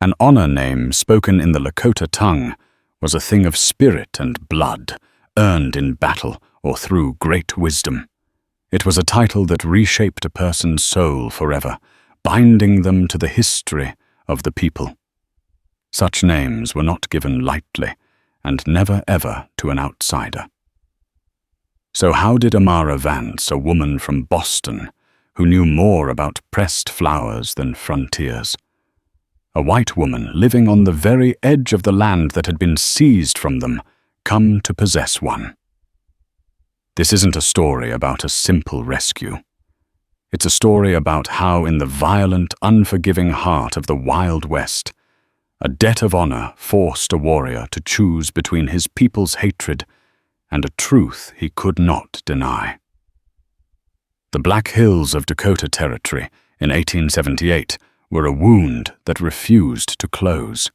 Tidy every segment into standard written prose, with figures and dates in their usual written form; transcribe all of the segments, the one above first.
An honor name spoken in the Lakota tongue was a thing of spirit and blood, earned in battle or through great wisdom. It was a title that reshaped a person's soul forever, binding them to the history of the people. Such names were not given lightly, and never ever to an outsider. So how did Amara Vance, a woman from Boston, who knew more about pressed flowers than frontiers, a white woman living on the very edge of the land that had been seized from them, come to possess one? This isn't a story about a simple rescue. It's a story about how in the violent, unforgiving heart of the Wild West, a debt of honor forced a warrior to choose between his people's hatred and a truth he could not deny. The Black Hills of Dakota Territory in 1878 were a wound that refused to close.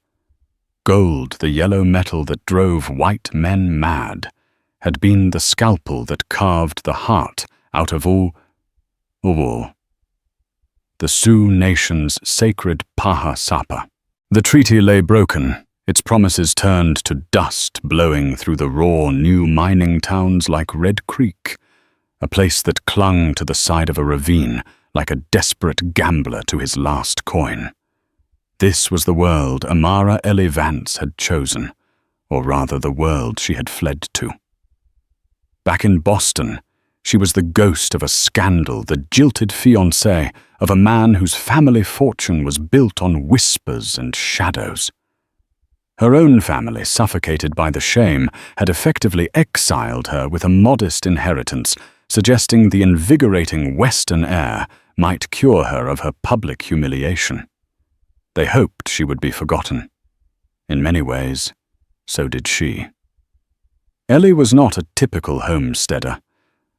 Gold, the yellow metal that drove white men mad, had been the scalpel that carved the heart out of all. The Sioux Nation's sacred Paha Sapa. The treaty lay broken, its promises turned to dust blowing through the raw new mining towns like Red Creek, a place that clung to the side of a ravine like a desperate gambler to his last coin. This was the world Amara Ellie Vance had chosen, or rather the world she had fled to. Back in Boston, she was the ghost of a scandal, the jilted fiancé of a man whose family fortune was built on whispers and shadows. Her own family, suffocated by the shame, had effectively exiled her with a modest inheritance, suggesting the invigorating Western air might cure her of her public humiliation. They hoped she would be forgotten. In many ways, so did she. Ellie was not a typical homesteader.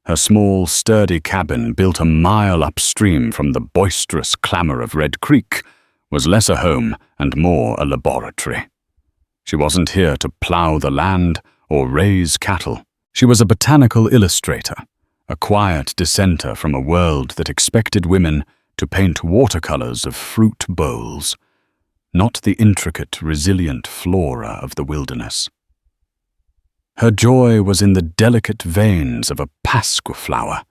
Her small, sturdy cabin, built a mile upstream from the boisterous clamor of Red Creek, was less a home and more a laboratory. She wasn't here to plow the land or raise cattle. She was a botanical illustrator, a quiet dissenter from a world that expected women to paint watercolors of fruit bowls, not the intricate, resilient flora of the wilderness. Her joy was in the delicate veins of a pasque flower,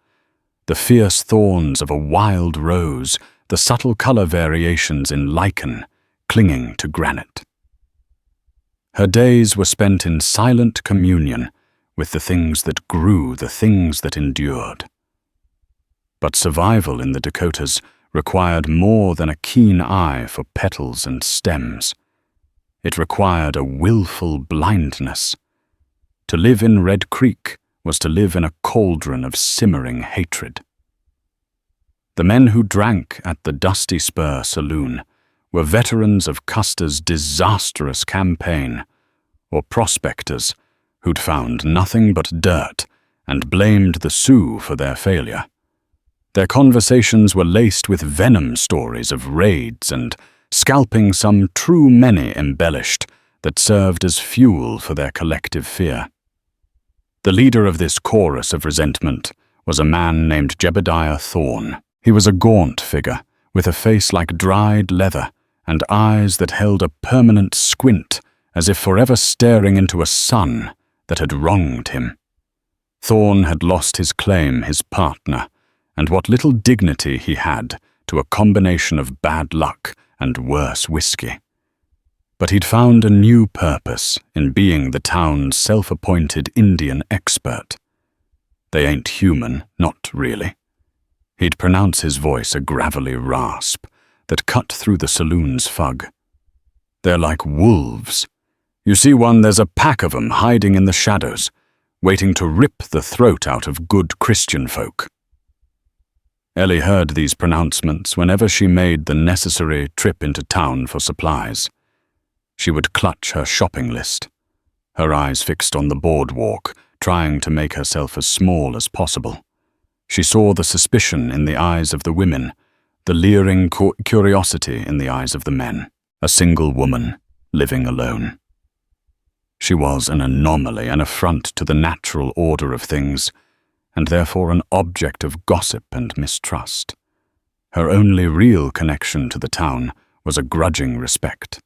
the fierce thorns of a wild rose, the subtle color variations in lichen clinging to granite. Her days were spent in silent communion with the things that grew, the things that endured. But survival in the Dakotas required more than a keen eye for petals and stems. It required a willful blindness. To live in Red Creek was to live in a cauldron of simmering hatred. The men who drank at the Dusty Spur Saloon were veterans of Custer's disastrous campaign, or prospectors who'd found nothing but dirt and blamed the Sioux for their failure. Their conversations were laced with venom stories of raids and scalping some true many embellished that served as fuel for their collective fear. The leader of this chorus of resentment was a man named Jebediah Thorne. He was a gaunt figure, with a face like dried leather and eyes that held a permanent squint, as if forever staring into a sun that had wronged him. Thorne had lost his claim, his partner, and what little dignity he had to a combination of bad luck and worse whiskey. But he'd found a new purpose in being the town's self-appointed Indian expert. They ain't human, not really. He'd pronounce his voice a gravelly rasp that cut through the saloon's fug. They're like wolves. You see one, there's a pack of 'em hiding in the shadows, waiting to rip the throat out of good Christian folk. Ellie heard these pronouncements whenever she made the necessary trip into town for supplies. She would clutch her shopping list, her eyes fixed on the boardwalk, trying to make herself as small as possible. She saw the suspicion in the eyes of the women, the leering curiosity in the eyes of the men. A single woman, living alone. She was an anomaly, an affront to the natural order of things, and therefore an object of gossip and mistrust. Her only real connection to the town was a grudging respect.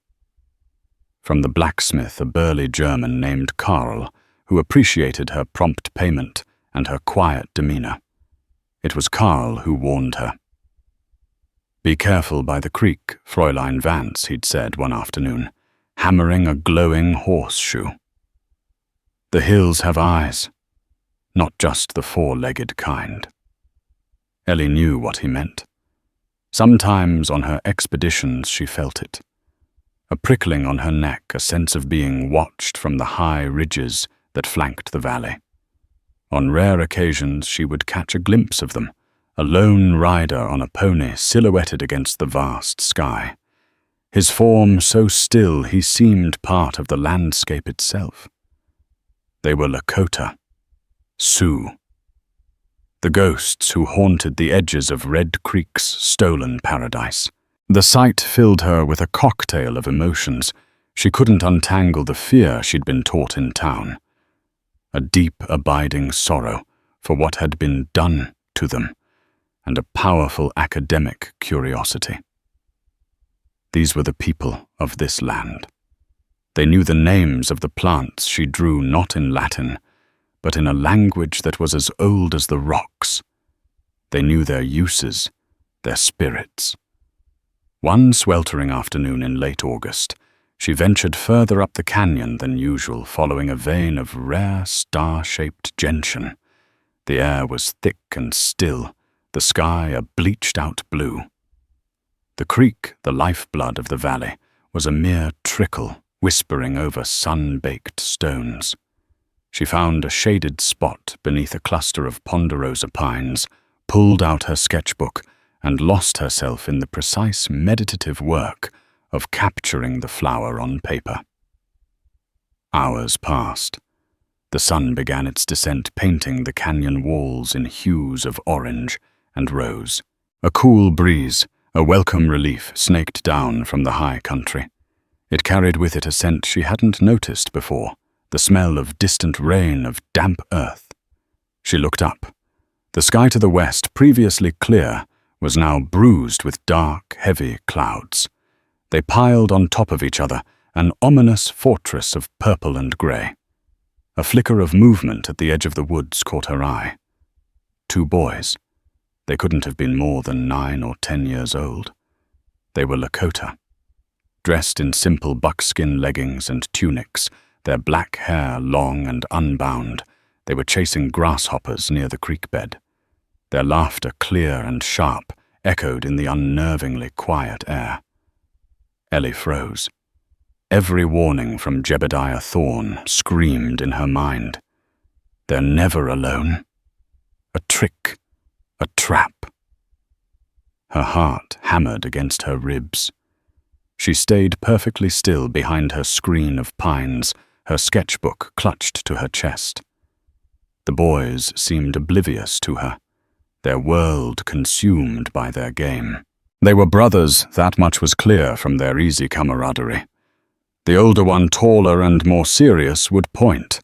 From the blacksmith, a burly German named Karl, who appreciated her prompt payment and her quiet demeanor. It was Karl who warned her. "Be careful by the creek, Fräulein Vance," he'd said one afternoon, hammering a glowing horseshoe. "The hills have eyes, not just the four-legged kind." Ellie knew what he meant. Sometimes on her expeditions she felt it. A prickling on her neck, a sense of being watched from the high ridges that flanked the valley. On rare occasions she would catch a glimpse of them, a lone rider on a pony silhouetted against the vast sky. His form so still he seemed part of the landscape itself. They were Lakota, Sioux, the ghosts who haunted the edges of Red Creek's stolen paradise. The sight filled her with a cocktail of emotions. She couldn't untangle the fear she'd been taught in town. A deep, abiding sorrow for what had been done to them, and a powerful academic curiosity. These were the people of this land. They knew the names of the plants she drew not in Latin, but in a language that was as old as the rocks. They knew their uses, their spirits. One sweltering afternoon in late August, she ventured further up the canyon than usual, following a vein of rare star-shaped gentian. The air was thick and still, the sky a bleached-out blue. The creek, the lifeblood of the valley, was a mere trickle whispering over sun-baked stones. She found a shaded spot beneath a cluster of ponderosa pines, pulled out her sketchbook, and lost herself in the precise meditative work of capturing the flower on paper. Hours passed. The sun began its descent, painting the canyon walls in hues of orange and rose. A cool breeze, a welcome relief, snaked down from the high country. It carried with it a scent she hadn't noticed before, the smell of distant rain, of damp earth. She looked up. The sky to the west, previously clear, was now bruised with dark, heavy clouds. They piled on top of each other, an ominous fortress of purple and grey. A flicker of movement at the edge of the woods caught her eye. 2 boys. They couldn't have been more than 9 or 10 years old. They were Lakota. Dressed in simple buckskin leggings and tunics, their black hair long and unbound, they were chasing grasshoppers near the creek bed. Their laughter, clear and sharp, echoed in the unnervingly quiet air. Ellie froze. Every warning from Jebediah Thorne screamed in her mind. They're never alone. A trick, a trap. Her heart hammered against her ribs. She stayed perfectly still behind her screen of pines, her sketchbook clutched to her chest. The boys seemed oblivious to her, their world consumed by their game. They were brothers, that much was clear from their easy camaraderie. The older one, taller and more serious, would point,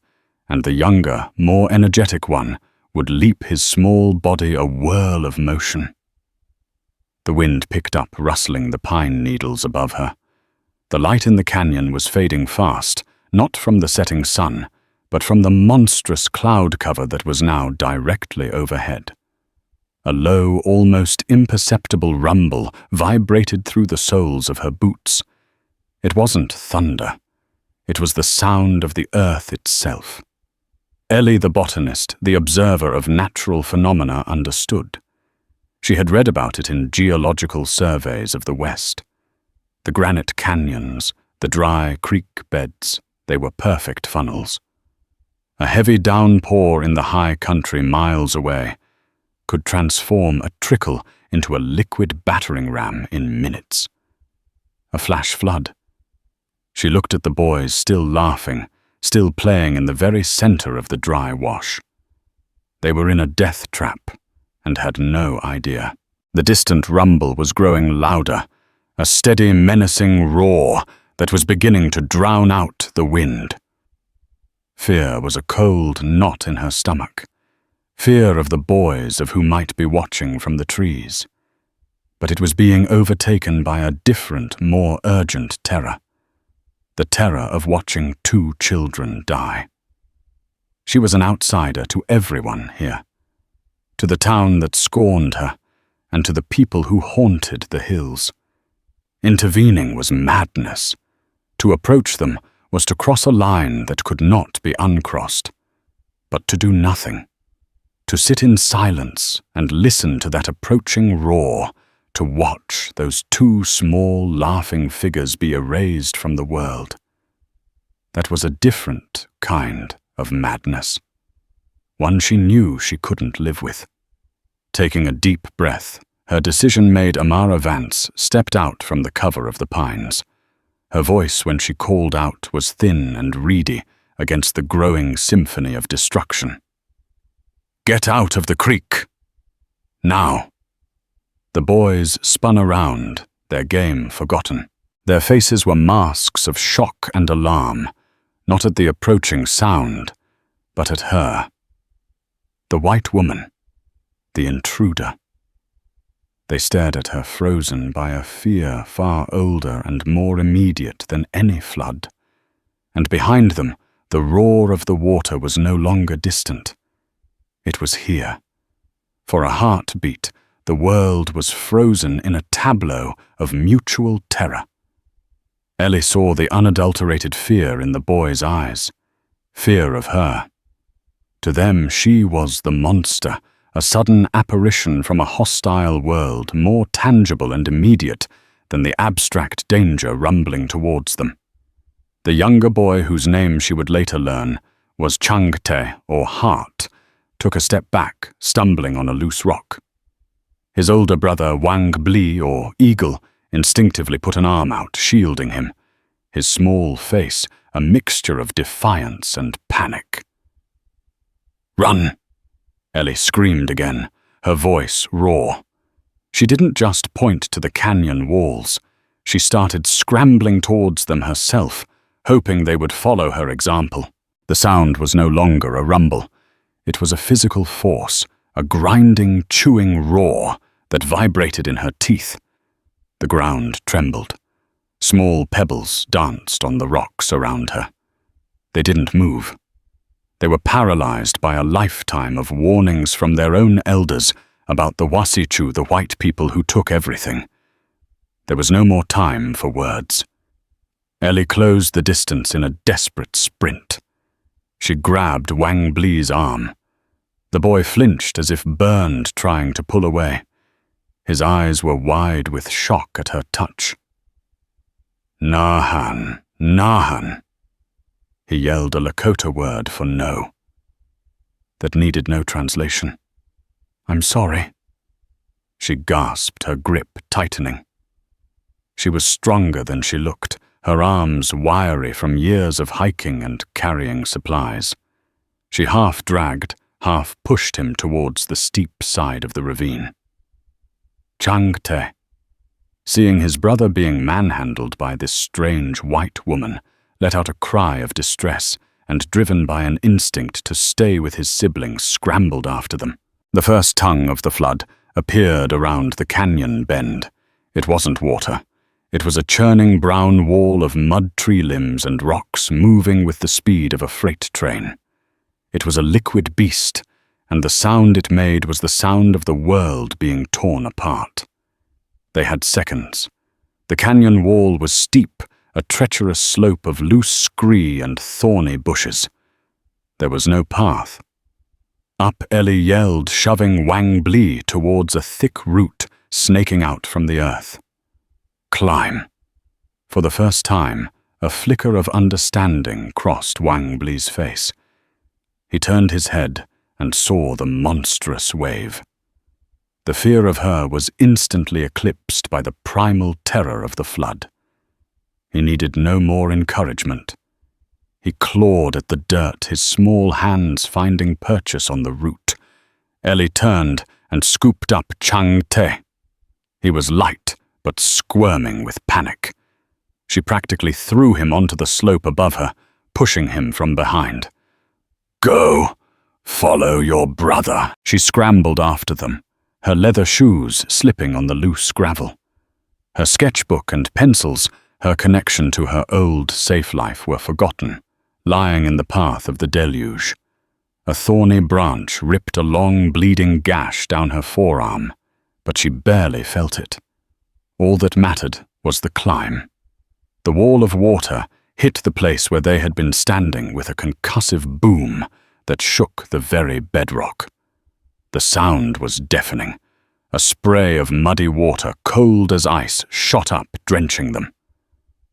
and the younger, more energetic one would leap, his small body a whirl of motion. The wind picked up, rustling the pine needles above her. The light in the canyon was fading fast, not from the setting sun, but from the monstrous cloud cover that was now directly overhead. A low, almost imperceptible rumble vibrated through the soles of her boots. It wasn't thunder. It was the sound of the earth itself. Ellie, the botanist, the observer of natural phenomena, understood. She had read about it in geological surveys of the West. The granite canyons, the dry creek beds, they were perfect funnels. A heavy downpour in the high country miles away could transform a trickle into a liquid battering ram in minutes. A flash flood. She looked at the boys, still laughing, still playing in the very center of the dry wash. They were in a death trap and had no idea. The distant rumble was growing louder, a steady, menacing roar that was beginning to drown out the wind. Fear was a cold knot in her stomach. Fear of the boys of who might be watching from the trees. but it was being overtaken by a different, more urgent terror. The terror of watching 2 children die. She was an outsider to everyone here, to the town that scorned her, and to the people who haunted the hills. Intervening was madness. To approach them was to cross a line that could not be uncrossed. But to do nothing, to sit in silence and listen to that approaching roar, to watch those 2 small, laughing figures be erased from the world. That was a different kind of madness, one she knew she couldn't live with. Taking a deep breath, her decision-made Amara Vance stepped out from the cover of the pines. Her voice when she called out was thin and reedy against the growing symphony of destruction. "Get out of the creek! Now!" The boys spun around, their game forgotten. Their faces were masks of shock and alarm, not at the approaching sound, but at her. The white woman, the intruder. They stared at her, frozen by a fear far older and more immediate than any flood. And behind them, the roar of the water was no longer distant. It was here. For a heartbeat, the world was frozen in a tableau of mutual terror. Ellie saw the unadulterated fear in the boy's eyes. Fear of her. To them, she was the monster, a sudden apparition from a hostile world, more tangible and immediate than the abstract danger rumbling towards them. The younger boy, whose name she would later learn was Changte, or Heart, took a step back, stumbling on a loose rock. His older brother, Wang Bli, or Eagle, instinctively put an arm out, shielding him, his small face a mixture of defiance and panic. "Run!" Ellie screamed again, her voice raw. She didn't just point to the canyon walls. She started scrambling towards them herself, hoping they would follow her example. The sound was no longer a rumble. It was a physical force, a grinding, chewing roar that vibrated in her teeth. The ground trembled. Small pebbles danced on the rocks around her. They didn't move. They were paralyzed by a lifetime of warnings from their own elders about the Wasichu, the white people who took everything. There was no more time for words. Ellie closed the distance in a desperate sprint. She grabbed Wang Bli's arm. The boy flinched as if burned, trying to pull away. His eyes were wide with shock at her touch. "Nahan, Nahan." He yelled a Lakota word for no. That needed no translation. "I'm sorry." She gasped, her grip tightening. She was stronger than she looked, her arms wiry from years of hiking and carrying supplies. She half dragged, half pushed him towards the steep side of the ravine. Changte. Seeing his brother being manhandled by this strange white woman, let out a cry of distress, and driven by an instinct to stay with his siblings, scrambled after them. The first tongue of the flood appeared around the canyon bend. It wasn't water. It was a churning brown wall of mud tree limbs and rocks moving with the speed of a freight train. It was a liquid beast, and the sound it made was the sound of the world being torn apart. They had seconds. The canyon wall was steep, a treacherous slope of loose scree and thorny bushes. There was no path. Up Ellie yelled, shoving Wang Bli towards a thick root snaking out from the earth. Climb. For the first time, a flicker of understanding crossed Wang Bli's face. He turned his head and saw the monstrous wave. The fear of her was instantly eclipsed by the primal terror of the flood. He needed no more encouragement. He clawed at the dirt, his small hands finding purchase on the root. Ellie turned and scooped up Changte. He was light, but squirming with panic. She practically threw him onto the slope above her, pushing him from behind. "Go! Follow your brother!" She scrambled after them, her leather shoes slipping on the loose gravel. Her sketchbook and pencils, her connection to her old safe life, were forgotten, lying in the path of the deluge. A thorny branch ripped a long bleeding gash down her forearm, but she barely felt it. All that mattered was the climb. The wall of water hit the place where they had been standing with a concussive boom that shook the very bedrock. The sound was deafening. A spray of muddy water, cold as ice, shot up, drenching them.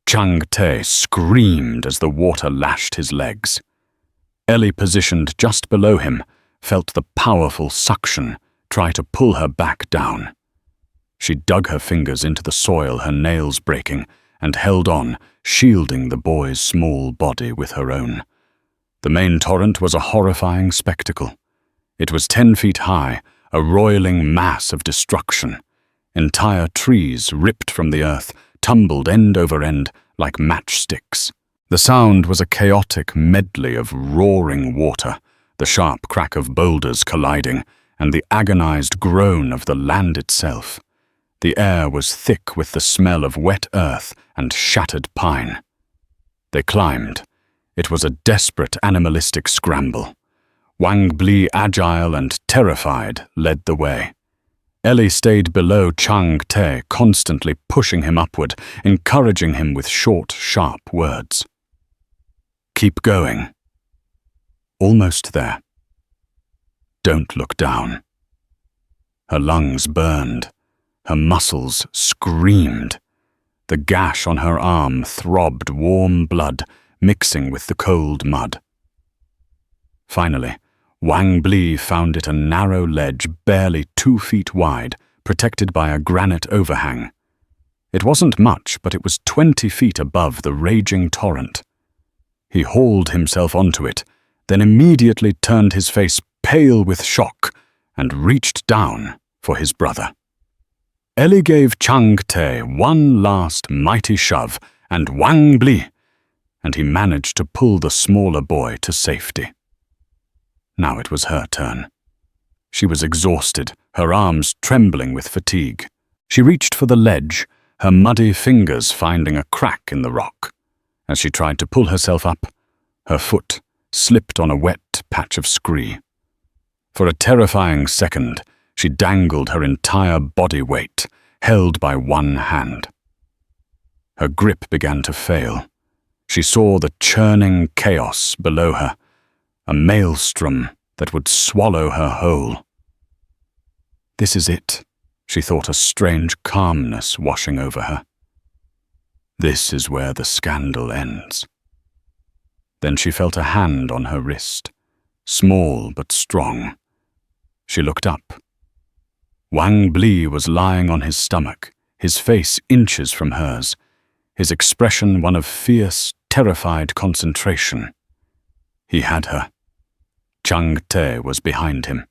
Chang Te screamed as the water lashed his legs. Ellie, positioned just below him, felt the powerful suction try to pull her back down. She dug her fingers into the soil, her nails breaking, and held on, shielding the boy's small body with her own. The main torrent was a horrifying spectacle. It was 10 feet high, a roiling mass of destruction. Entire trees, ripped from the earth, tumbled end over end like matchsticks. The sound was a chaotic medley of roaring water, the sharp crack of boulders colliding, and the agonized groan of the land itself. The air was thick with the smell of wet earth and shattered pine. They climbed. It was a desperate animalistic scramble. Wang Bli, agile and terrified, led the way. Ellie stayed below Chang Te, constantly pushing him upward, encouraging him with short, sharp words. Keep going. Almost there. Don't look down. Her lungs burned. Her muscles screamed. The gash on her arm throbbed warm blood, mixing with the cold mud. Finally, Wang Bli found it a narrow ledge barely 2 feet wide, protected by a granite overhang. It wasn't much, but it was 20 feet above the raging torrent. He hauled himself onto it, then immediately turned his face pale with shock and reached down for his brother. Ellie gave Chang Te one last mighty shove, and Wang Bli, and he managed to pull the smaller boy to safety. Now it was her turn. She was exhausted, her arms trembling with fatigue. She reached for the ledge, her muddy fingers finding a crack in the rock. As she tried to pull herself up, her foot slipped on a wet patch of scree. For a terrifying second, she dangled her entire body weight, held by one hand. Her grip began to fail. She saw the churning chaos below her, a maelstrom that would swallow her whole. This is it, she thought, a strange calmness washing over her. This is where the scandal ends. Then she felt a hand on her wrist, small but strong. She looked up. Wang Bli was lying on his stomach, his face inches from hers, his expression one of fierce, terrified concentration. He had her. Chang Te was behind him,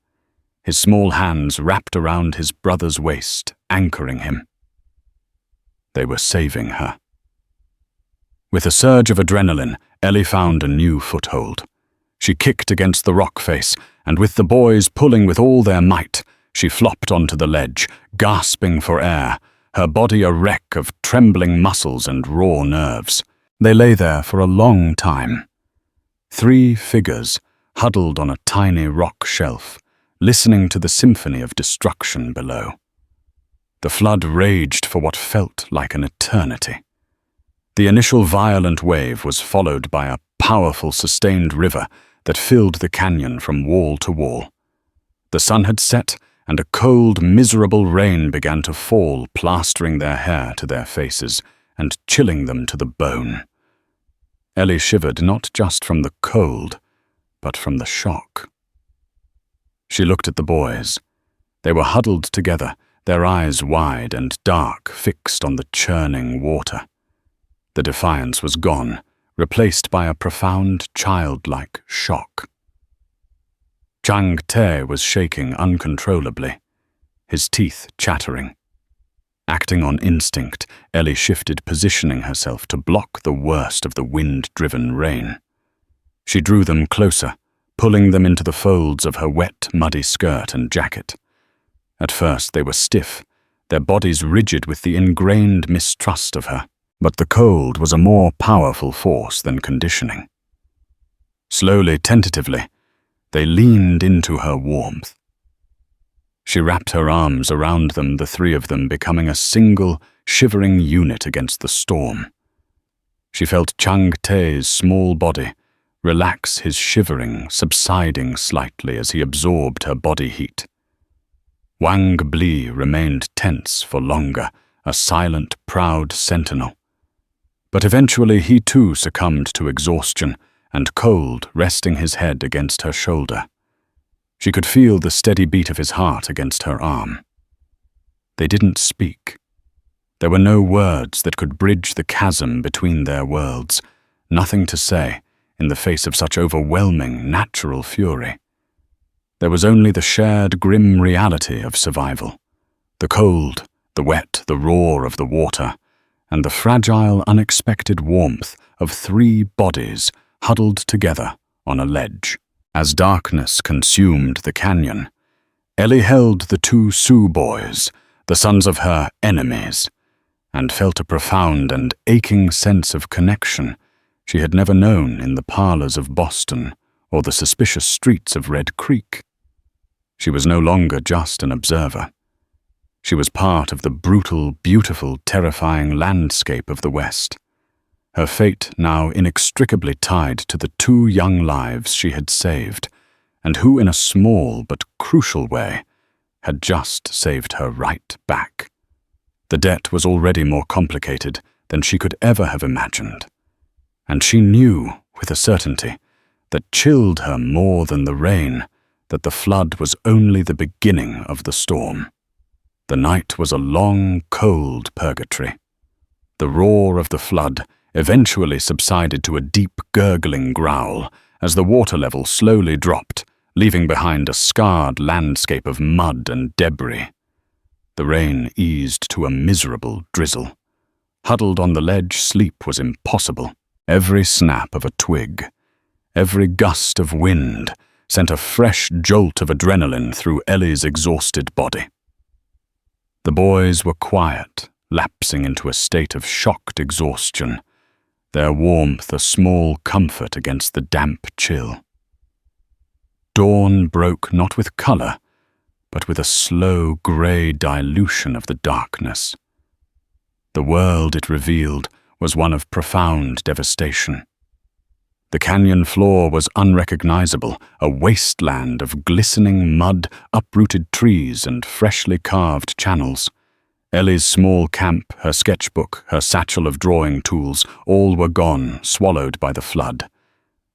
his small hands wrapped around his brother's waist, anchoring him. They were saving her. With a surge of adrenaline, Ellie found a new foothold. She kicked against the rock face, and with the boys pulling with all their might, she flopped onto the ledge, gasping for air, her body a wreck of trembling muscles and raw nerves. They lay there for a long time. 3 figures, huddled on a tiny rock shelf, listening to the symphony of destruction below. The flood raged for what felt like an eternity. The initial violent wave was followed by a powerful, sustained river that filled the canyon from wall to wall. The sun had set, and a cold, miserable rain began to fall, plastering their hair to their faces and chilling them to the bone. Ellie shivered not just from the cold, but from the shock. She looked at the boys. They were huddled together, their eyes wide and dark, fixed on the churning water. The defiance was gone, replaced by a profound, childlike shock. Chang Te was shaking uncontrollably, his teeth chattering. Acting on instinct, Ellie shifted, positioning herself to block the worst of the wind-driven rain. She drew them closer, pulling them into the folds of her wet, muddy skirt and jacket. At first they were stiff, their bodies rigid with the ingrained mistrust of her. But the cold was a more powerful force than conditioning. Slowly, tentatively, they leaned into her warmth. She wrapped her arms around them, the three of them becoming a single, shivering unit against the storm. She felt Chang Te's small body relax, his shivering, subsiding slightly as he absorbed her body heat. Wang Bli remained tense for longer, a silent, proud sentinel. But eventually he too succumbed to exhaustion and cold resting his head against her shoulder. She could feel the steady beat of his heart against her arm. They didn't speak. There were no words that could bridge the chasm between their worlds, nothing to say in the face of such overwhelming natural fury. There was only the shared grim reality of survival. The cold, the wet, the roar of the water, and the fragile, unexpected warmth of three bodies huddled together on a ledge. As darkness consumed the canyon, Ellie held the two Sioux boys, the sons of her enemies, and felt a profound and aching sense of connection she had never known in the parlors of Boston or the suspicious streets of Red Creek. She was no longer just an observer. She was part of the brutal, beautiful, terrifying landscape of the West, her fate now inextricably tied to the two young lives she had saved, and who in a small but crucial way had just saved her right back. The debt was already more complicated than she could ever have imagined, and she knew with a certainty that chilled her more than the rain that the flood was only the beginning of the storm. The night was a long, cold purgatory. The roar of the flood eventually subsided to a deep, gurgling growl as the water level slowly dropped, leaving behind a scarred landscape of mud and debris. The rain eased to a miserable drizzle. Huddled on the ledge, sleep was impossible. Every snap of a twig, every gust of wind sent a fresh jolt of adrenaline through Ellie's exhausted body. The boys were quiet, lapsing into a state of shocked exhaustion, their warmth a small comfort against the damp chill. Dawn broke not with color, but with a slow gray dilution of the darkness. The world it revealed was one of profound devastation. The canyon floor was unrecognizable, a wasteland of glistening mud, uprooted trees, and freshly carved channels. Ellie's small camp, her sketchbook, her satchel of drawing tools, all were gone, swallowed by the flood.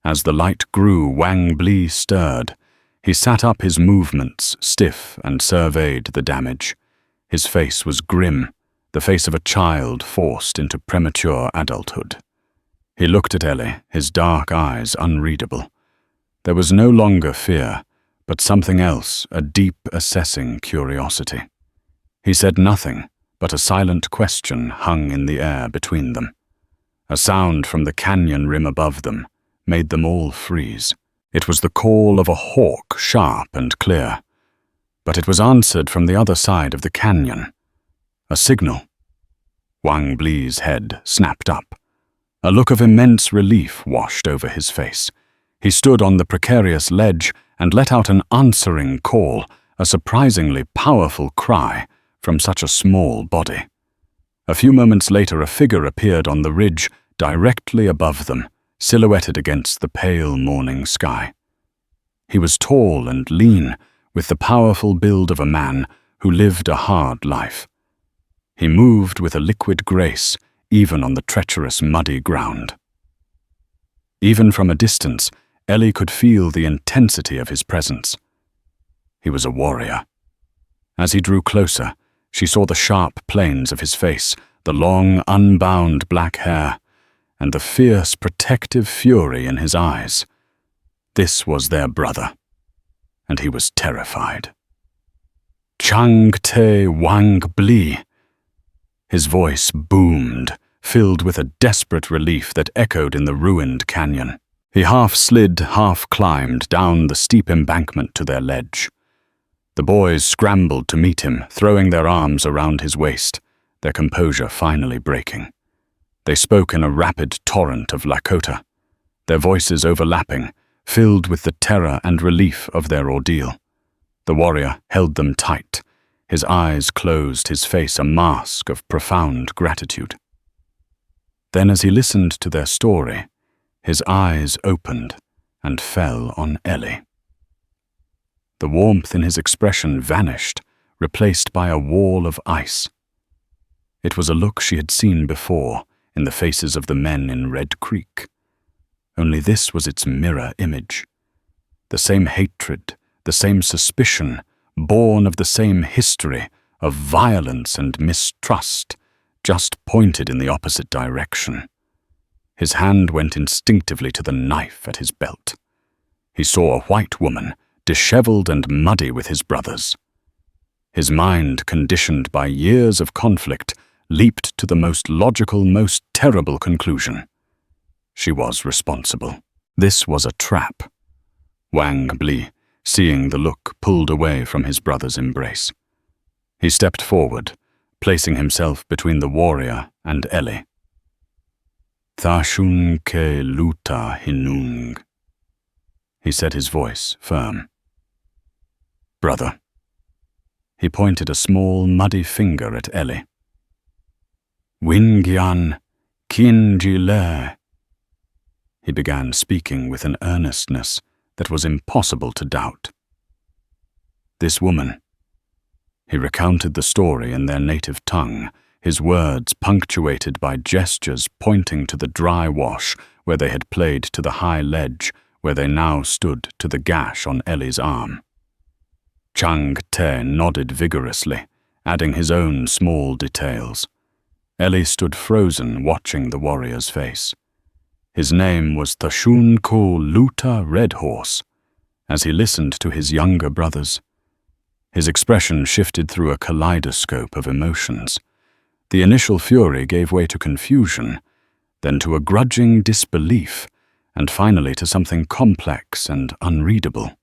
As the light grew, Wang Bli stirred. He sat up, his movements stiff, and surveyed the damage. His face was grim, the face of a child forced into premature adulthood. He looked at Ellie, his dark eyes unreadable. There was no longer fear, but something else, a deep, assessing curiosity. He said nothing, but a silent question hung in the air between them. A sound from the canyon rim above them made them all freeze. It was the call of a hawk, sharp and clear. But it was answered from the other side of the canyon. A signal. Wang Bli's head snapped up. A look of immense relief washed over his face. He stood on the precarious ledge and let out an answering call, a surprisingly powerful cry from such a small body. A few moments later, a figure appeared on the ridge directly above them, silhouetted against the pale morning sky. He was tall and lean, with the powerful build of a man who lived a hard life. He moved with a liquid grace, even on the treacherous, muddy ground. Even from a distance, Ellie could feel the intensity of his presence. He was a warrior. As he drew closer, she saw the sharp planes of his face, the long, unbound black hair, and the fierce, protective fury in his eyes. This was their brother, and he was terrified. Chang Te Wang Bli. His voice boomed, filled with a desperate relief that echoed in the ruined canyon. He half slid, half climbed down the steep embankment to their ledge. The boys scrambled to meet him, throwing their arms around his waist, their composure finally breaking. They spoke in a rapid torrent of Lakota, their voices overlapping, filled with the terror and relief of their ordeal. The warrior held them tight, his eyes closed, his face a mask of profound gratitude. Then, as he listened to their story, his eyes opened and fell on Ellie. The warmth in his expression vanished, replaced by a wall of ice. It was a look she had seen before in the faces of the men in Red Creek. Only this was its mirror image. The same hatred, the same suspicion, born of the same history of violence and mistrust, just pointed in the opposite direction. His hand went instinctively to the knife at his belt. He saw a white woman, disheveled and muddy with his brothers. His mind, conditioned by years of conflict, leaped to the most logical, most terrible conclusion. She was responsible. This was a trap. Wang Bli, seeing the look, pulled away from his brother's embrace. He stepped forward, placing himself between the warrior and Ellie. "Thashun ke luta hinung," he said, his voice firm. "Brother." He pointed a small, muddy finger at Ellie. "Wingyan kinjile." He began speaking with an earnestness that was impossible to doubt. This woman. He recounted the story in their native tongue, his words punctuated by gestures pointing to the dry wash where they had played, to the high ledge where they now stood, to the gash on Ellie's arm. Chang Te nodded vigorously, adding his own small details. Ellie stood frozen, watching the warrior's face. His name was Thashun Ko Luta Red Horse. As he listened to his younger brothers, his expression shifted through a kaleidoscope of emotions. The initial fury gave way to confusion, then to a grudging disbelief, and finally to something complex and unreadable.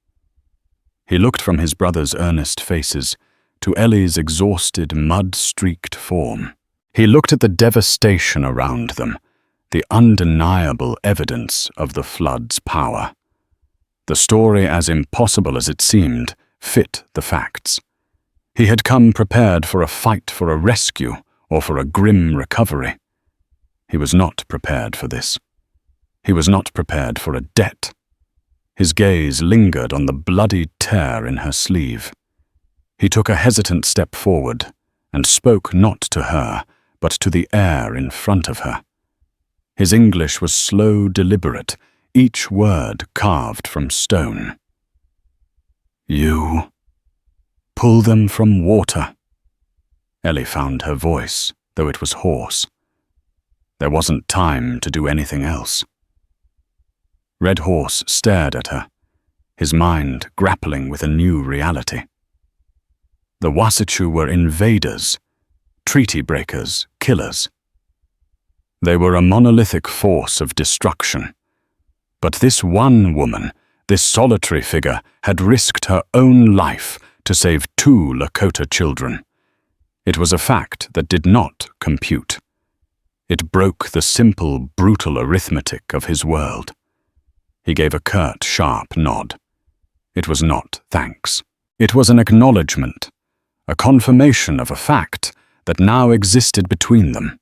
He looked from his brothers' earnest faces to Ellie's exhausted, mud-streaked form. He looked at the devastation around them, the undeniable evidence of the flood's power. The story, as impossible as it seemed, fit the facts. He had come prepared for a fight, for a rescue, or for a grim recovery. He was not prepared for this. He was not prepared for a debt. His gaze lingered on the bloody tear in her sleeve. He took a hesitant step forward and spoke not to her, but to the air in front of her. His English was slow, deliberate, each word carved from stone. "You pull them from water." Ellie found her voice, though it was hoarse. There wasn't time to do anything else. Red Horse stared at her, his mind grappling with a new reality. The Wasichu were invaders, treaty breakers, killers. They were a monolithic force of destruction. But this one woman, this solitary figure, had risked her own life to save 2 Lakota children. It was a fact that did not compute. It broke the simple, brutal arithmetic of his world. He gave a curt, sharp nod. It was not thanks. It was an acknowledgement, a confirmation of a fact that now existed between them.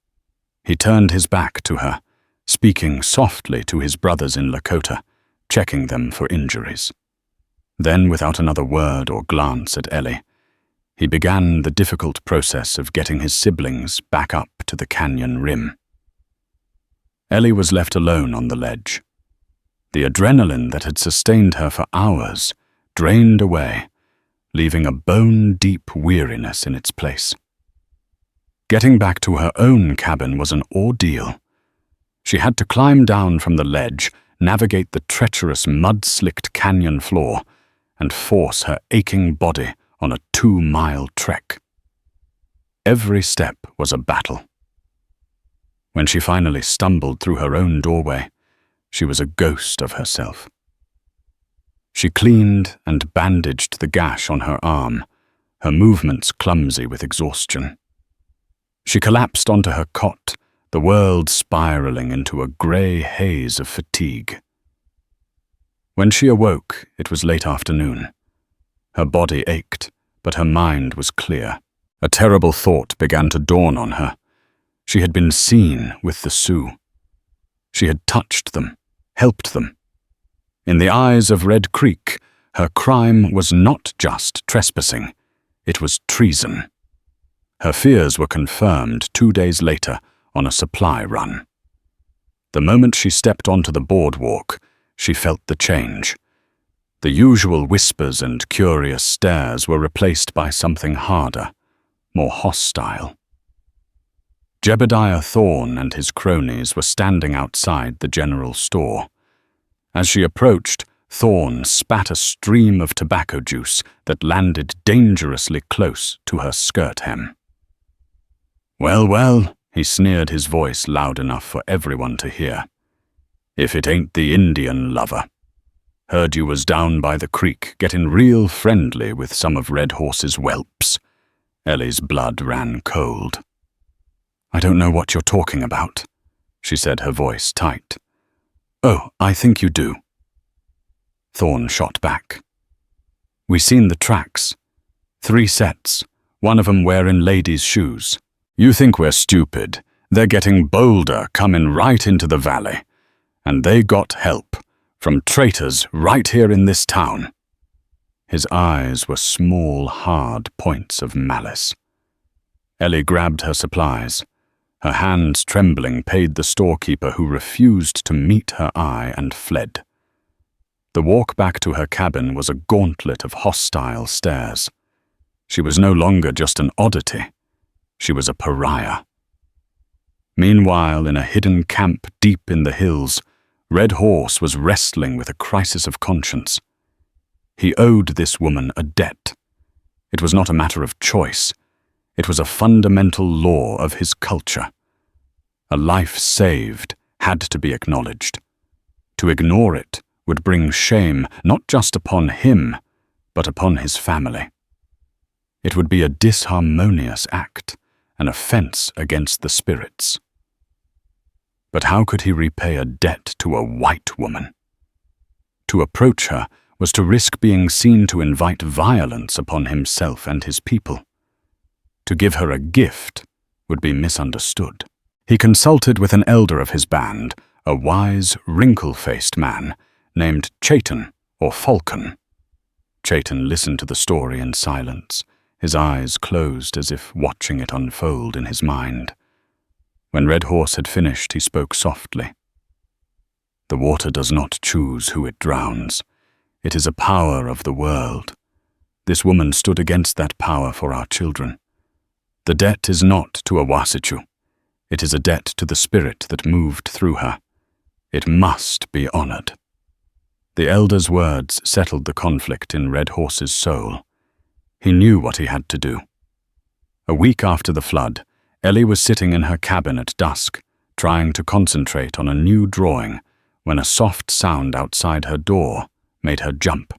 He turned his back to her, speaking softly to his brothers in Lakota, checking them for injuries. Then, without another word or glance at Ellie, he began the difficult process of getting his siblings back up to the canyon rim. Ellie was left alone on the ledge. The adrenaline that had sustained her for hours drained away, leaving a bone-deep weariness in its place. Getting back to her own cabin was an ordeal. She had to climb down from the ledge, navigate the treacherous, mud-slicked canyon floor, and force her aching body on a 2-mile trek. Every step was a battle. When she finally stumbled through her own doorway, she was a ghost of herself. She cleaned and bandaged the gash on her arm, her movements clumsy with exhaustion. She collapsed onto her cot, the world spiraling into a grey haze of fatigue. When she awoke, it was late afternoon. Her body ached, but her mind was clear. A terrible thought began to dawn on her. She had been seen with the Sioux. She had touched them, helped them. In the eyes of Red Creek, her crime was not just trespassing, it was treason. Her fears were confirmed 2 days later on a supply run. The moment she stepped onto the boardwalk, she felt the change. The usual whispers and curious stares were replaced by something harder, more hostile. Jebediah Thorne and his cronies were standing outside the general store. As she approached, Thorne spat a stream of tobacco juice that landed dangerously close to her skirt hem. "Well, well," he sneered, his voice loud enough for everyone to hear. "If it ain't the Indian lover. Heard you was down by the creek, getting real friendly with some of Red Horse's whelps." Ellie's blood ran cold. "I don't know what you're talking about," she said, her voice tight. "Oh, I think you do." Thorne shot back. "We seen the tracks. 3 sets, one of 'em wearing ladies' shoes. You think we're stupid. They're getting bolder, coming right into the valley. And they got help from traitors right here in this town." His eyes were small, hard points of malice. Ellie grabbed her supplies. Her hands trembling paid the storekeeper who refused to meet her eye and fled. The walk back to her cabin was a gauntlet of hostile stares. She was no longer just an oddity. She was a pariah. Meanwhile, in a hidden camp deep in the hills, Red Horse was wrestling with a crisis of conscience. He owed this woman a debt. It was not a matter of choice. It was a fundamental law of his culture. A life saved had to be acknowledged. To ignore it would bring shame not just upon him, but upon his family. It would be a disharmonious act, an offense against the spirits. But how could he repay a debt to a white woman? To approach her was to risk being seen to invite violence upon himself and his people. To give her a gift would be misunderstood. He consulted with an elder of his band, a wise, wrinkle-faced man named Chaitin or Falcon. Chaitin listened to the story in silence, his eyes closed as if watching it unfold in his mind. When Red Horse had finished, he spoke softly. "The water does not choose who it drowns. It is a power of the world. This woman stood against that power for our children. The debt is not to a Wasichu. It is a debt to the spirit that moved through her. It must be honored." The elder's words settled the conflict in Red Horse's soul. He knew what he had to do. A week after the flood, Ellie was sitting in her cabin at dusk, trying to concentrate on a new drawing, when a soft sound outside her door made her jump.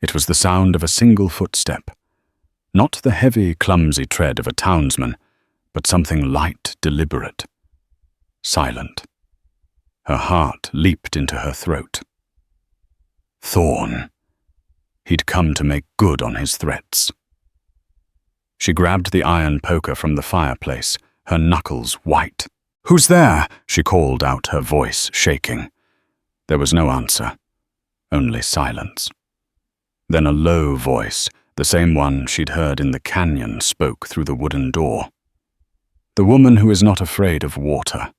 It was the sound of a single footstep. Not the heavy, clumsy tread of a townsman, but something light, deliberate. Silent. Her heart leaped into her throat. Thorne. He'd come to make good on his threats. She grabbed the iron poker from the fireplace, her knuckles white. "Who's there?" she called out, her voice shaking. There was no answer, only silence. Then a low voice, the same one she'd heard in the canyon, spoke through the wooden door. The woman who is not afraid of water.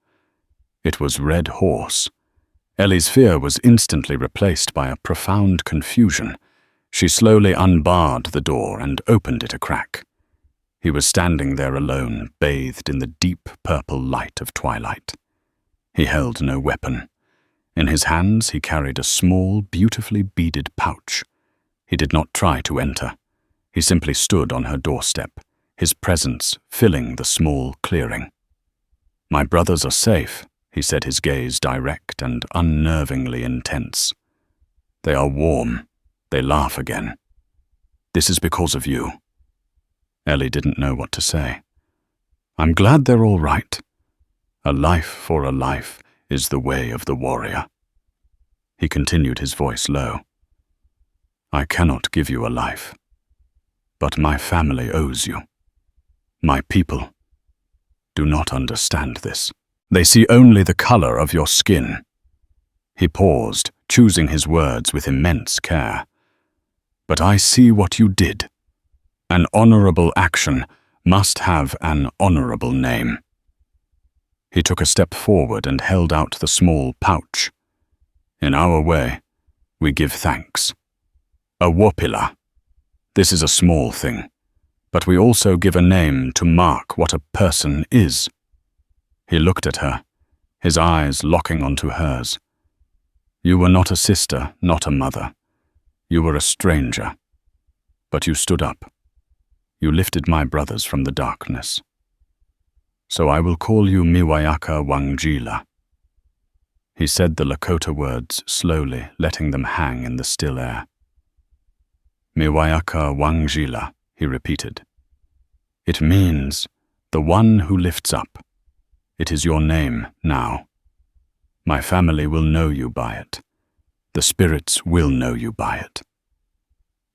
It was Red Horse. Ellie's fear was instantly replaced by a profound confusion. She slowly unbarred the door and opened it a crack. He was standing there alone, bathed in the deep purple light of twilight. He held no weapon. In his hands he carried a small, beautifully beaded pouch. He did not try to enter. He simply stood on her doorstep, his presence filling the small clearing. "My brothers are safe," he said, his gaze direct and unnervingly intense. They are warm. They laugh again. This is because of you." Ellie didn't know what to say. "I'm glad they're all right. A life for a life is the way of the warrior." He continued, his voice low. "I cannot give you a life, but my family owes you. My people do not understand this. They see only the color of your skin." He paused, choosing his words with immense care. "But I see what you did. An honorable action must have an honorable name." He took a step forward and held out the small pouch. "In our way, we give thanks. A wopila. This is a small thing, but we also give a name to mark what a person is." He looked at her, his eyes locking onto hers. "You were not a sister, not a mother. You were a stranger. But you stood up. You lifted my brothers from the darkness. So I will call you Miwayaka Wangjila." He said the Lakota words slowly, letting them hang in the still air. "Miwayaka Wangjila," he repeated. "It means the one who lifts up. It is your name now. My family will know you by it. The spirits will know you by it."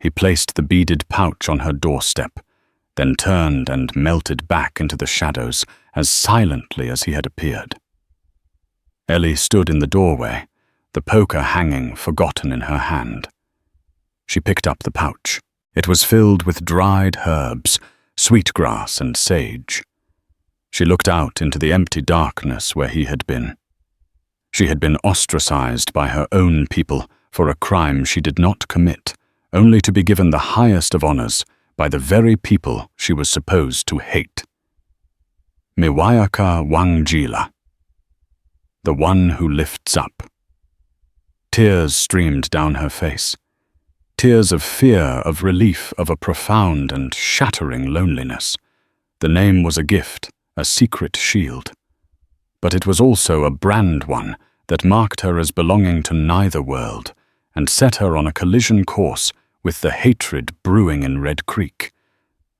He placed the beaded pouch on her doorstep, then turned and melted back into the shadows as silently as he had appeared. Ellie stood in the doorway, the poker hanging forgotten in her hand. She picked up the pouch. It was filled with dried herbs, sweetgrass and sage. She looked out into the empty darkness where he had been. She had been ostracized by her own people for a crime she did not commit, only to be given the highest of honors by the very people she was supposed to hate. Miwayaka Wangjila, the one who lifts up. Tears streamed down her face. Tears of fear, of relief, of a profound and shattering loneliness. The name was a gift, a secret shield. But it was also a brand one that marked her as belonging to neither world and set her on a collision course with the hatred brewing in Red Creek.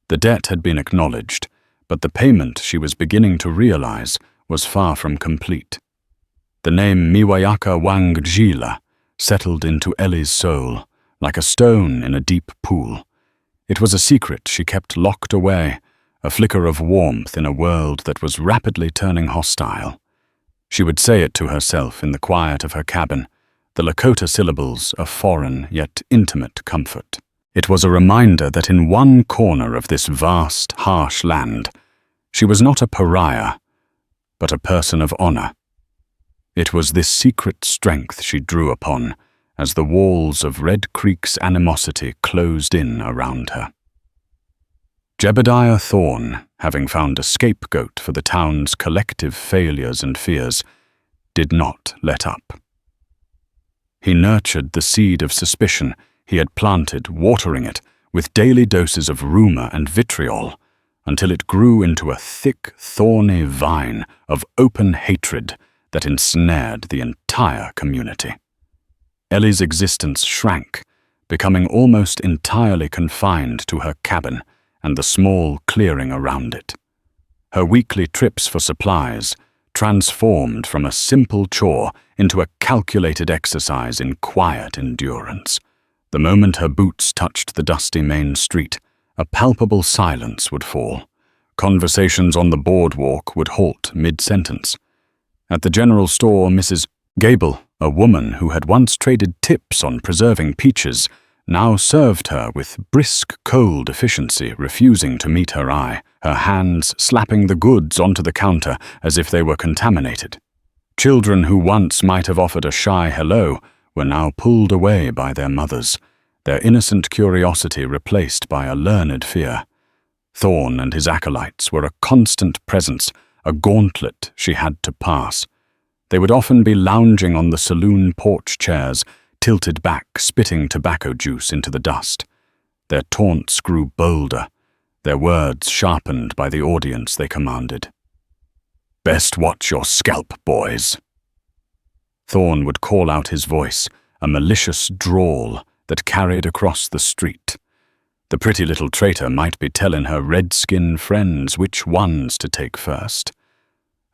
The debt had been acknowledged, but the payment she was beginning to realize was far from complete. The name Miwayaka Wangjila settled into Ellie's soul, like a stone in a deep pool. It was a secret she kept locked away, a flicker of warmth in a world that was rapidly turning hostile. She would say it to herself in the quiet of her cabin, the Lakota syllables a foreign yet intimate comfort. It was a reminder that in one corner of this vast, harsh land, she was not a pariah, but a person of honor. It was this secret strength she drew upon as the walls of Red Creek's animosity closed in around her. Jebediah Thorne, having found a scapegoat for the town's collective failures and fears, did not let up. He nurtured the seed of suspicion he had planted, watering it with daily doses of rumor and vitriol, until it grew into a thick, thorny vine of open hatred that ensnared the entire community. Ellie's existence shrank, becoming almost entirely confined to her cabin and the small clearing around it. Her weekly trips for supplies transformed from a simple chore into a calculated exercise in quiet endurance. The moment her boots touched the dusty main street, a palpable silence would fall. Conversations on the boardwalk would halt mid-sentence. At the general store, Mrs. Gable, a woman who had once traded tips on preserving peaches, now served her with brisk cold efficiency, refusing to meet her eye, her hands slapping the goods onto the counter as if they were contaminated. Children who once might have offered a shy hello were now pulled away by their mothers, their innocent curiosity replaced by a learned fear. Thorne and his acolytes were a constant presence, a gauntlet she had to pass. They would often be lounging on the saloon porch chairs, tilted back, spitting tobacco juice into the dust. Their taunts grew bolder, their words sharpened by the audience they commanded. "Best watch your scalp, boys." Thorne would call out his voice, a malicious drawl that carried across the street. The pretty little traitor might be telling her redskin friends which ones to take first.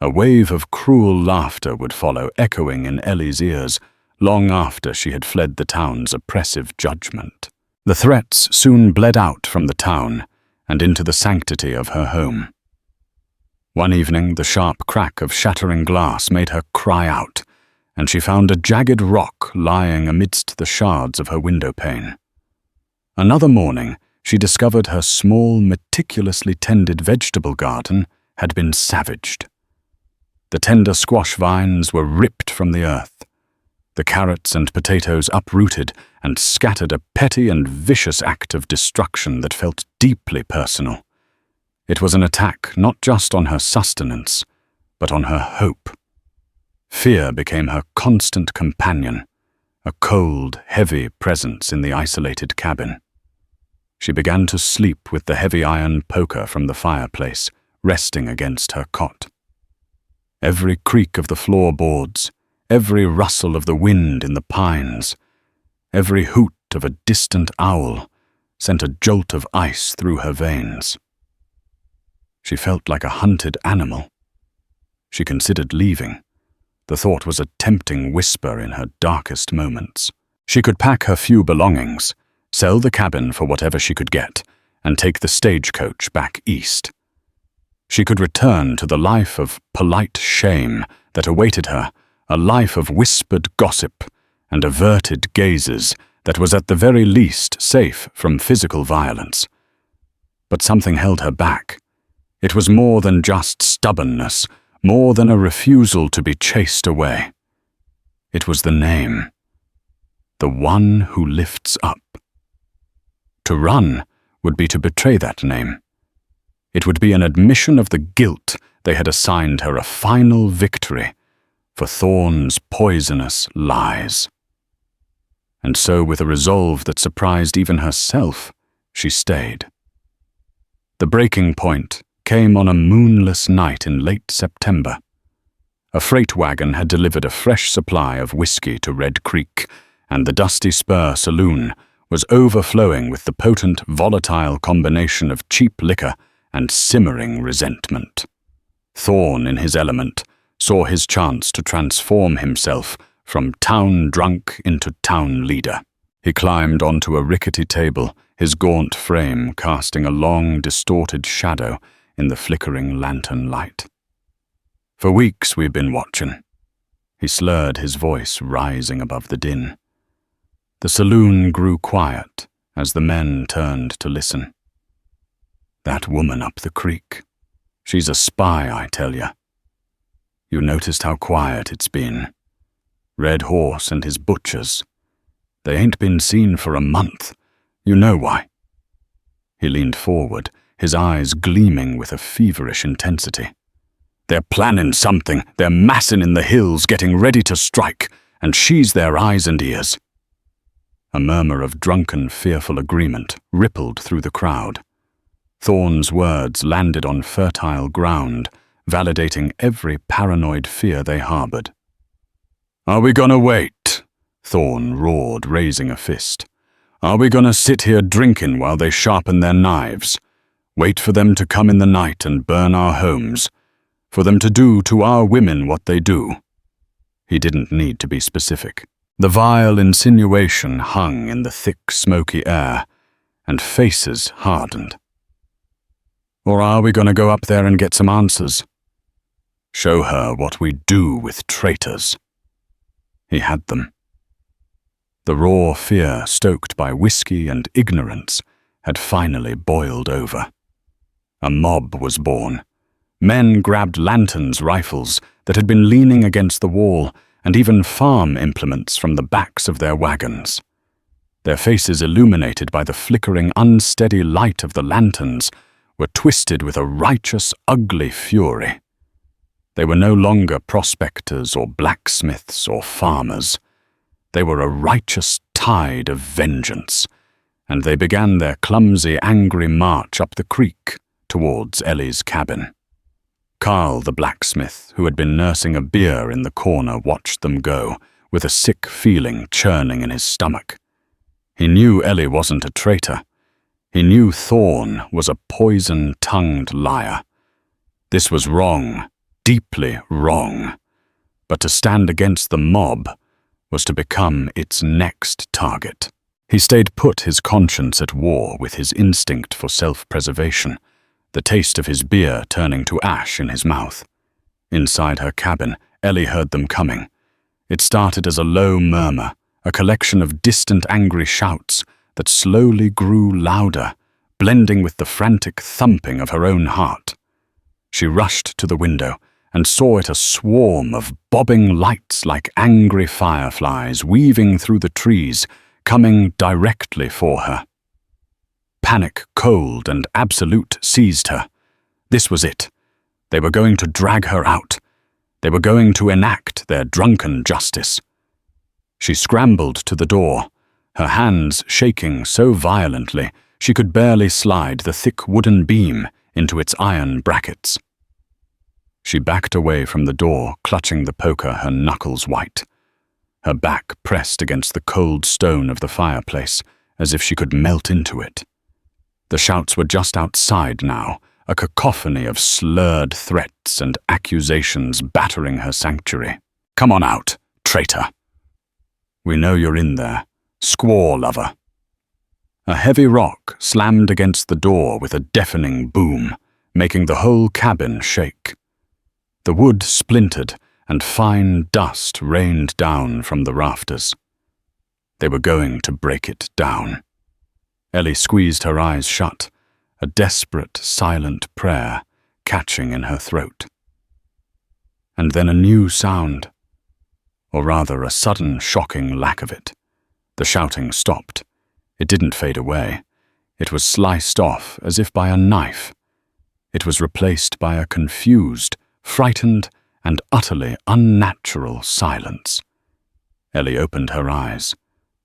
A wave of cruel laughter would follow, echoing in Ellie's ears, long after she had fled the town's oppressive judgment. The threats soon bled out from the town and into the sanctity of her home. One evening, the sharp crack of shattering glass made her cry out, and she found a jagged rock lying amidst the shards of her window pane. Another morning, she discovered her small, meticulously tended vegetable garden had been savaged. The tender squash vines were ripped from the earth, the carrots and potatoes uprooted and scattered, a petty and vicious act of destruction that felt deeply personal. It was an attack not just on her sustenance, but on her hope. Fear became her constant companion, a cold, heavy presence in the isolated cabin. She began to sleep with the heavy iron poker from the fireplace resting against her cot. Every creak of the floorboards, every rustle of the wind in the pines, every hoot of a distant owl sent a jolt of ice through her veins. She felt like a hunted animal. She considered leaving. The thought was a tempting whisper in her darkest moments. She could pack her few belongings, sell the cabin for whatever she could get, and take the stagecoach back east. She could return to the life of polite shame that awaited her, a life of whispered gossip and averted gazes that was at the very least safe from physical violence. But something held her back. It was more than just stubbornness, more than a refusal to be chased away. It was the name. The one who lifts up. To run would be to betray that name. It would be an admission of the guilt they had assigned her, a final victory for Thorne's poisonous lies. And so, with a resolve that surprised even herself, she stayed. The breaking point came on a moonless night in late September. A freight wagon had delivered a fresh supply of whiskey to Red Creek, and the Dusty Spur saloon was overflowing with the potent, volatile combination of cheap liquor and simmering resentment. Thorne, in his element, saw his chance to transform himself from town drunk into town leader. He climbed onto a rickety table, his gaunt frame casting a long, distorted shadow in the flickering lantern light. For weeks we've been watching. He slurred, his voice rising above the din. The saloon grew quiet as the men turned to listen. That woman up the creek. She's a spy, I tell ya. You noticed how quiet it's been. Red Horse and his butchers. They ain't been seen for a month. You know why. He leaned forward, his eyes gleaming with a feverish intensity. They're planning something. They're massing in the hills, getting ready to strike, and she's their eyes and ears. A murmur of drunken, fearful agreement rippled through the crowd. Thorne's words landed on fertile ground, validating every paranoid fear they harbored. Are we gonna wait? Thorne roared, raising a fist. Are we gonna sit here drinking while they sharpen their knives? Wait for them to come in the night and burn our homes? For them to do to our women what they do? He didn't need to be specific. The vile insinuation hung in the thick, smoky air, and faces hardened. Or are we going to go up there and get some answers? Show her what we do with traitors. He had them. The raw fear stoked by whiskey and ignorance had finally boiled over. A mob was born. Men grabbed lanterns, rifles that had been leaning against the wall, and even farm implements from the backs of their wagons. Their faces, illuminated by the flickering, unsteady light of the lanterns, were twisted with a righteous, ugly fury. They were no longer prospectors or blacksmiths or farmers. They were a righteous tide of vengeance, and they began their clumsy, angry march up the creek towards Ellie's cabin. Carl, the blacksmith, who had been nursing a beer in the corner, watched them go, with a sick feeling churning in his stomach. He knew Ellie wasn't a traitor. He knew Thorn was a poison-tongued liar. This was wrong, deeply wrong. But to stand against the mob was to become its next target. He stayed put, his conscience at war with his instinct for self-preservation, the taste of his beer turning to ash in his mouth. Inside her cabin, Ellie heard them coming. It started as a low murmur, a collection of distant angry shouts that slowly grew louder, blending with the frantic thumping of her own heart. She rushed to the window and saw it a swarm of bobbing lights like angry fireflies weaving through the trees, coming directly for her. Panic, cold and absolute, seized her. This was it. They were going to drag her out. They were going to enact their drunken justice. She scrambled to the door, her hands shaking so violently she could barely slide the thick wooden beam into its iron brackets. She backed away from the door, clutching the poker, her knuckles white. Her back pressed against the cold stone of the fireplace, as if she could melt into it. The shouts were just outside now, a cacophony of slurred threats and accusations battering her sanctuary. "Come on out, traitor. We know you're in there, squaw lover." A heavy rock slammed against the door with a deafening boom, making the whole cabin shake. The wood splintered, and fine dust rained down from the rafters. They were going to break it down. Ellie squeezed her eyes shut, a desperate, silent prayer catching in her throat. And then a new sound, or rather a sudden, shocking lack of it. The shouting stopped. It didn't fade away. It was sliced off as if by a knife. It was replaced by a confused, frightened, and utterly unnatural silence. Ellie opened her eyes,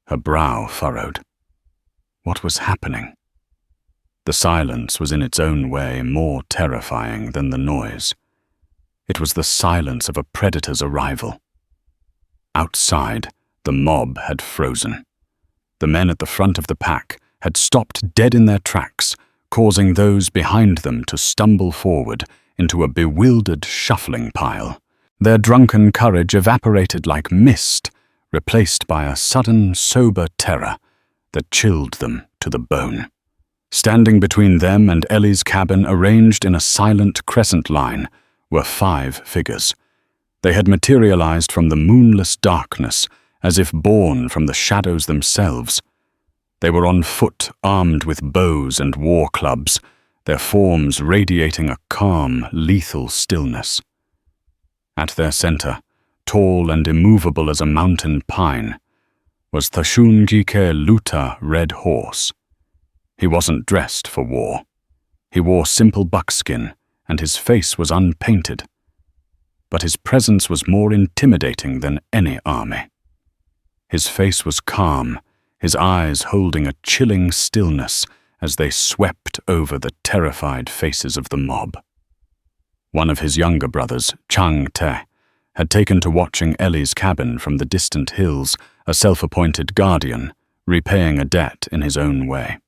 her brow furrowed. What was happening? The silence was in its own way more terrifying than the noise. It was the silence of a predator's arrival. Outside, the mob had frozen. The men at the front of the pack had stopped dead in their tracks, causing those behind them to stumble forward into a bewildered shuffling pile. Their drunken courage evaporated like mist, replaced by a sudden, sober terror that chilled them to the bone. Standing between them and Ellie's cabin, arranged in a silent crescent line, were 5 figures. They had materialized from the moonless darkness, as if born from the shadows themselves. They were on foot, armed with bows and war clubs, their forms radiating a calm, lethal stillness. At their center, tall and immovable as a mountain pine, was Thashungike Luta Red Horse. He wasn't dressed for war. He wore simple buckskin, and his face was unpainted. But his presence was more intimidating than any army. His face was calm, his eyes holding a chilling stillness as they swept over the terrified faces of the mob. One of his younger brothers, Chang Te, had taken to watching Ellie's cabin from the distant hills, a self-appointed guardian, repaying a debt in his own way.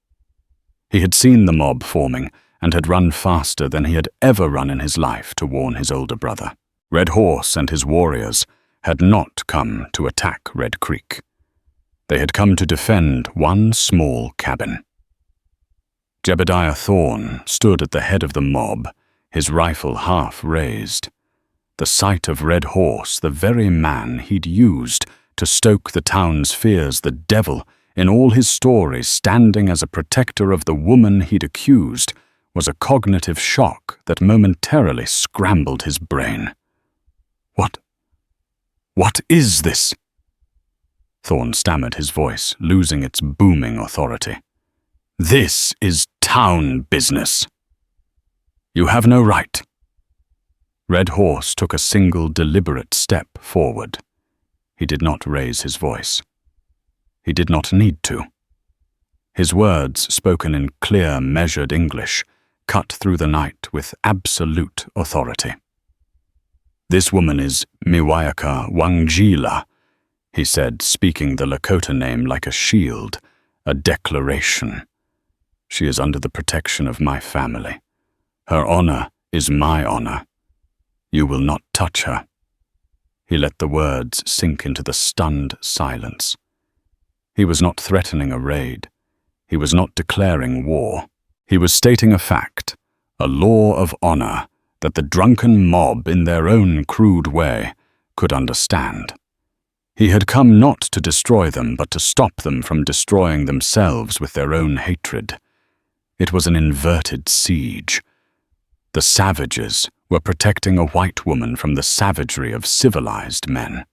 He had seen the mob forming and had run faster than he had ever run in his life to warn his older brother. Red Horse and his warriors had not come to attack Red Creek. They had come to defend one small cabin. Jebediah Thorn stood at the head of the mob, his rifle half raised. The sight of Red Horse, the very man he'd used to stoke the town's fears, the devil, in all his stories, standing as a protector of the woman he'd accused, was a cognitive shock that momentarily scrambled his brain. What is this? Thorn stammered, his voice losing its booming authority. This is town business. You have no right. Red Horse took a single deliberate step forward. He did not raise his voice. He did not need to. His words, spoken in clear, measured English, cut through the night with absolute authority. This woman is Miwayaka Wangjila. he said, speaking the Lakota name like a shield, a declaration. She is under the protection of my family. Her honor is my honor. You will not touch her. He let the words sink into the stunned silence. He was not threatening a raid. He was not declaring war. He was stating a fact, a law of honor that the drunken mob, in their own crude way, could understand. He had come not to destroy them, but to stop them from destroying themselves with their own hatred. It was an inverted siege. The savages were protecting a white woman from the savagery of civilized men.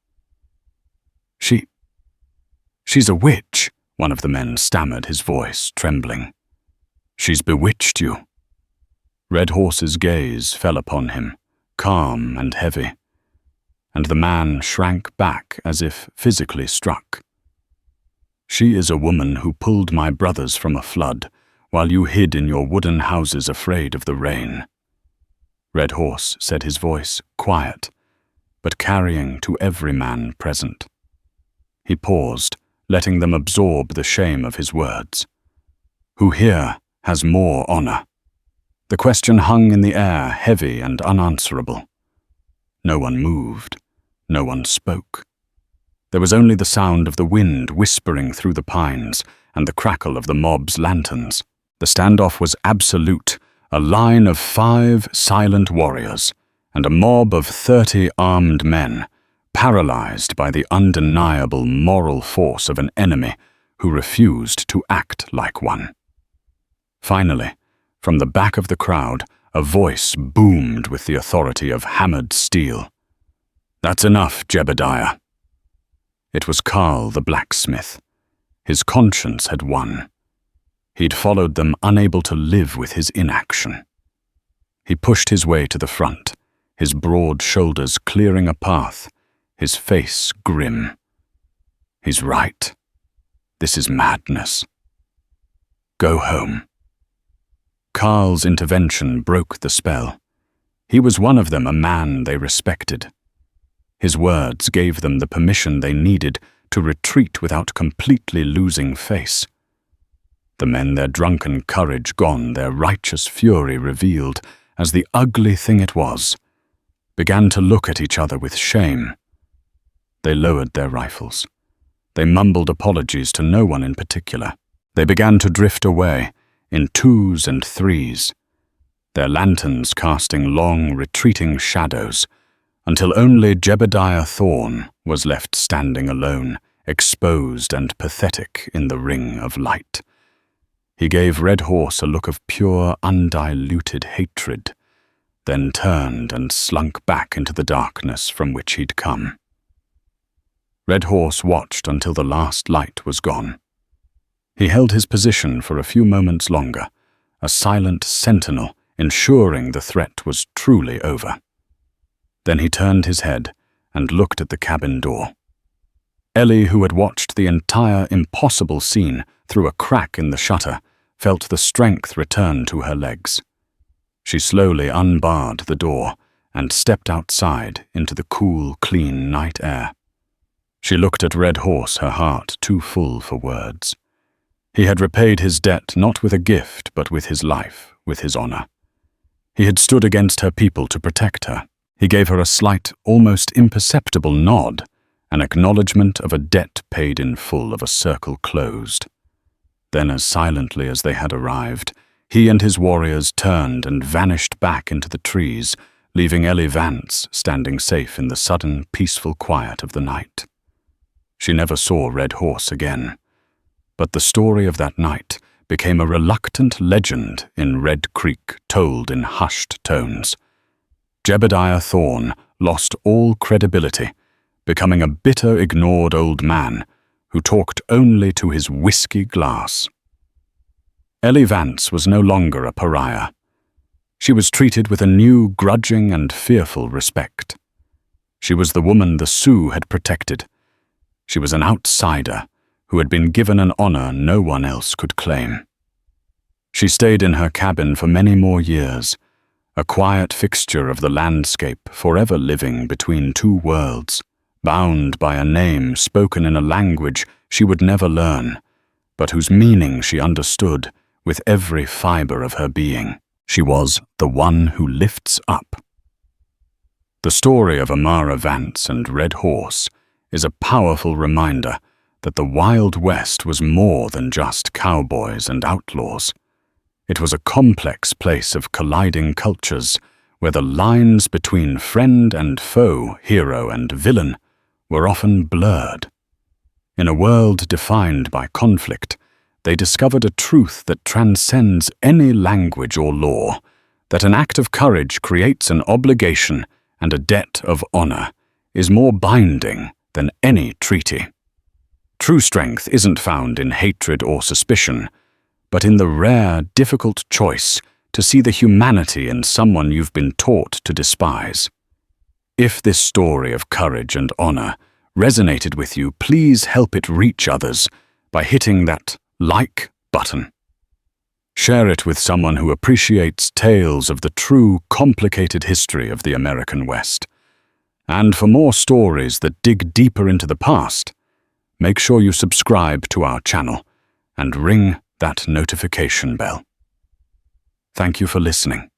She's a witch, one of the men stammered, his voice trembling. She's bewitched you. Red Horse's gaze fell upon him, calm and heavy, and the man shrank back as if physically struck. She is a woman who pulled my brothers from a flood while you hid in your wooden houses afraid of the rain. Red Horse said, his voice quiet, but carrying to every man present. He paused, letting them absorb the shame of his words. Who here has more honor? The question hung in the air, heavy and unanswerable. No one moved. No one spoke. There was only the sound of the wind whispering through the pines and the crackle of the mob's lanterns. The standoff was absolute, a line of 5 silent warriors and a mob of 30 armed men, paralyzed by the undeniable moral force of an enemy who refused to act like one. Finally, from the back of the crowd, a voice boomed with the authority of hammered steel. That's enough, Jebediah. It was Carl the blacksmith. His conscience had won. He'd followed them, unable to live with his inaction. He pushed his way to the front, his broad shoulders clearing a path, his face grim. He's right. This is madness. Go home. Carl's intervention broke the spell. He was one of them, a man they respected. His words gave them the permission they needed to retreat without completely losing face. The men, their drunken courage gone, their righteous fury revealed as the ugly thing it was, began to look at each other with shame. They lowered their rifles. They mumbled apologies to no one in particular. They began to drift away, in 2s and 3s, their lanterns casting long, retreating shadows, until only Jebediah Thorne was left standing alone, exposed and pathetic in the ring of light. He gave Red Horse a look of pure, undiluted hatred, then turned and slunk back into the darkness from which he'd come. Red Horse watched until the last light was gone. He held his position for a few moments longer, a silent sentinel ensuring the threat was truly over. Then he turned his head and looked at the cabin door. Ellie, who had watched the entire impossible scene through a crack in the shutter, felt the strength return to her legs. She slowly unbarred the door and stepped outside into the cool, clean night air. She looked at Red Horse, her heart too full for words. He had repaid his debt not with a gift, but with his life, with his honor. He had stood against her people to protect her. He gave her a slight, almost imperceptible nod, an acknowledgement of a debt paid in full, of a circle closed. Then, as silently as they had arrived, he and his warriors turned and vanished back into the trees, leaving Ellie Vance standing safe in the sudden, peaceful quiet of the night. She never saw Red Horse again, but the story of that night became a reluctant legend in Red Creek, told in hushed tones. Jebediah Thorne lost all credibility, becoming a bitter, ignored old man who talked only to his whiskey glass. Ellie Vance was no longer a pariah. She was treated with a new, grudging and fearful respect. She was the woman the Sioux had protected. She was an outsider who had been given an honor no one else could claim. She stayed in her cabin for many more years, a quiet fixture of the landscape, forever living between two worlds, bound by a name spoken in a language she would never learn, but whose meaning she understood with every fiber of her being. She was the one who lifts up. The story of Amara Vance and Red Horse is a powerful reminder that the Wild West was more than just cowboys and outlaws. It was a complex place of colliding cultures where the lines between friend and foe, hero and villain, were often blurred. In a world defined by conflict, they discovered a truth that transcends any language or law, that an act of courage creates an obligation and a debt of honor, is more binding than any treaty. True strength isn't found in hatred or suspicion, but in the rare, difficult choice to see the humanity in someone you've been taught to despise. If this story of courage and honor resonated with you, please help it reach others by hitting that like button. Share it with someone who appreciates tales of the true, complicated history of the American West. And for more stories that dig deeper into the past, make sure you subscribe to our channel and ring that notification bell. Thank you for listening.